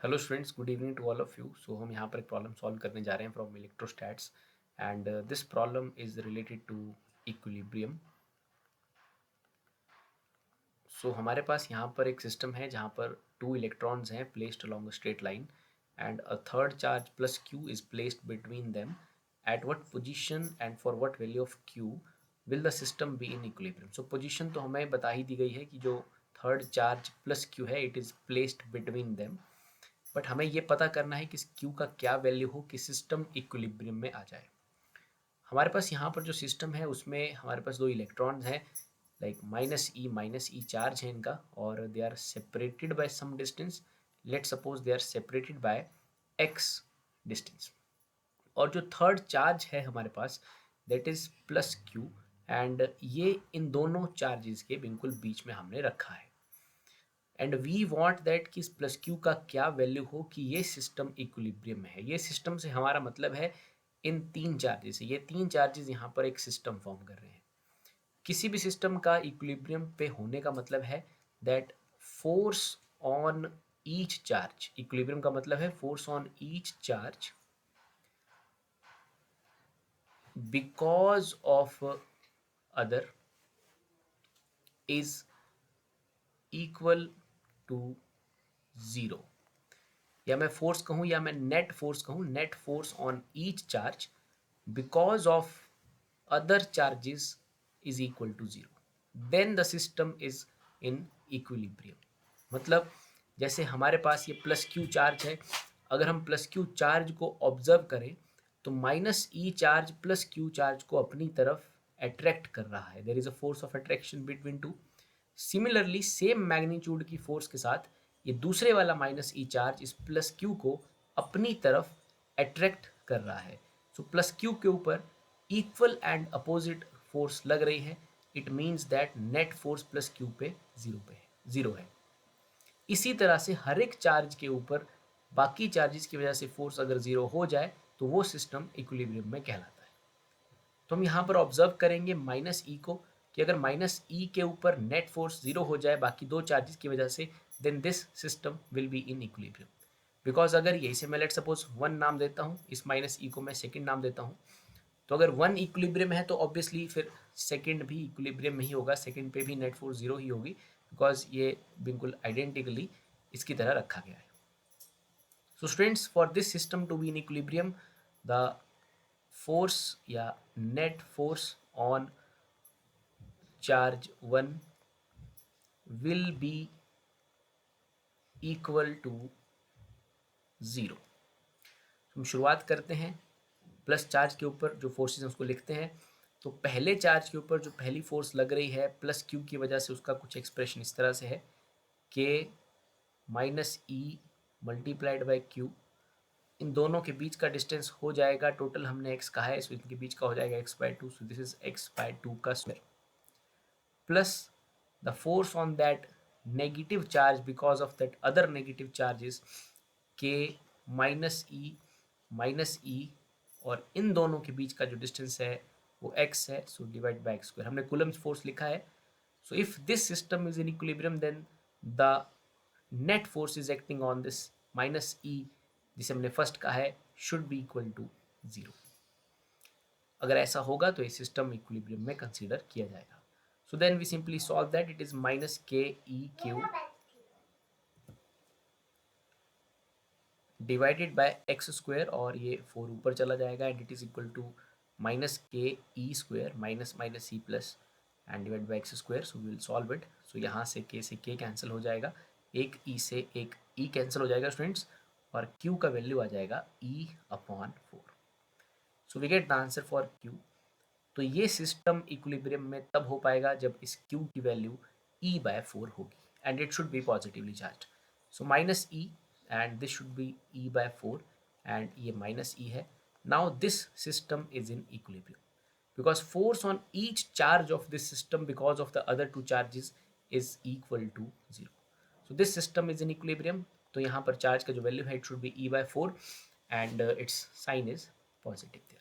Hello students, good evening to all of you. So हम यहाँ पर एक प्रॉब्लम सॉल्व करने जा रहे हैं from electrostats and this problem is related to equilibrium. So हमारे पास यहाँ पर एक सिस्टम है जहाँ पर टू इलेक्ट्रॉन्स हैं placed along a straight line and a third charge plus q is placed between them at what position and for what value of q will the system be in equilibrium. So position तो हमें बता ही दी गई है कि जो third charge plus Q है it is placed between them, but हमें ये पता करना है कि इस क्यू का क्या वैल्यू हो कि सिस्टम इक्विलिब्रियम में आ जाए। हमारे पास यहाँ पर जो सिस्टम है उसमें हमारे पास दो इलेक्ट्रॉन्स हैं, लाइक माइनस ई चार्ज है इनका और they are separated by some distance. Let suppose they are separated by x distance. और जो थर्ड चार्ज है हमारे पास that is plus q and ये इन दोनों चार्जेस के बिल्कुल बीच में हमने रखा है एंड वी वांट दैट कि इस प्लस क्यू का क्या वैल्यू हो कि ये सिस्टम इक्विलिब्रियम में है। ये सिस्टम से हमारा मतलब है इन तीन चार्जेस से, ये तीन चार्जेस यहाँ पर एक सिस्टम फॉर्म कर रहे हैं। किसी भी सिस्टम का इक्विलिब्रियम पे होने का मतलब है that force on each charge, equilibrium का मतलब है force on each charge because of other is equal to zero. या मैं फोर्स कहूँ या मैं नेट फोर्स कहूँ, net force on each charge because of other charges is equal to zero, then the system is in equilibrium. मतलब जैसे हमारे पास ये प्लस क्यू चार्ज है, अगर हम प्लस क्यू चार्ज को ऑब्जर्व करें तो माइनस ई चार्ज प्लस क्यू चार्ज को अपनी तरफ अट्रैक्ट कर रहा है। There is a force of attraction between two. Similarly same magnitude की फोर्स के साथ ये दूसरे वाला माइनस ई चार्ज इस प्लस क्यू को अपनी तरफ अट्रैक्ट कर रहा है। सो प्लस क्यू के ऊपर इक्वल एंड अपोजिट फोर्स लग रही है। It means that net force plus Q पे जीरो है। इसी तरह से हर एक चार्ज के ऊपर बाकी चार्जेस की वजह से फोर्स अगर जीरो हो जाए तो वो सिस्टम इक्विलिब्रियम में कहलाता है। तो हम यहाँ पर ऑब्जर्व करेंगे माइनस ई को कि अगर माइनस ई के ऊपर नेट फोर्स जीरो हो जाए बाकी दो चार्जेस की वजह से, then this system will be in equilibrium. Because अगर यही से मैं लेट सपोज वन नाम देता हूँ, इस माइनस ई को मैं सेकेंड नाम देता हूँ, तो अगर वन इक्विलिब्रियम है तो ऑब्वियसली फिर सेकेंड भी इक्विलिब्रियम में ही होगा, सेकेंड पे भी नेट फोर्स जीरो ही होगी बिकॉज ये बिल्कुल आइडेंटिकली इसकी तरह रखा गया है। So students, for this system to be in equilibrium the force या net force on charge one will be equal to zero. हम शुरुआत करते हैं प्लस चार्ज के ऊपर जो फोर्सेस हैं उसको लिखते हैं। तो पहले चार्ज के ऊपर जो पहली फोर्स लग रही है प्लस क्यू की वजह से, उसका कुछ एक्सप्रेशन इस तरह से है के minus e multiplied by q. इन दोनों के बीच का डिस्टेंस हो जाएगा, टोटल हमने एक्स कहा है, सो इनके बीच का हो जाएगा x by two, so this is x by two का square plus the force on that negative charge because of that other negative charges के माइनस ई और इन दोनों के बीच का जो डिस्टेंस है वो एक्स है, so divide by x square. हमने कूलम्स फोर्स लिखा है। So if this system is in equilibrium then the net force is acting on this minus e, जिसे हमने फर्स्ट कहा है, should be equal to zero. अगर ऐसा होगा तो ये सिस्टम इक्विलिब्रियम में कंसीडर किया जाएगा। So then we simply solve that, it is minus k e q divided by x square और ये 4 ऊपर चला जाएगा and it is equal to minus k e square minus minus e plus and divide by x square. So we will solve it. So यहाँ से के cancel हो जाएगा, एक ई से एक ई कैंसिल हो जाएगा स्टूडेंट्स, और क्यू का वैल्यू आ जाएगा E upon 4। So we get the answer for Q. तो ये सिस्टम इक्विलिब्रियम में तब हो पाएगा जब इस क्यू की वैल्यू ई बाय 4 होगी and it should be positively charge. So minus E and this should be E by 4 and ये माइनस ई है। Now this system is in equilibrium because force on each charge of this system because of the other two charges is equal to 0. So this system is in equilibrium. तो यहाँ पर charge का जो value है it should be e by 4 and its sign is positive.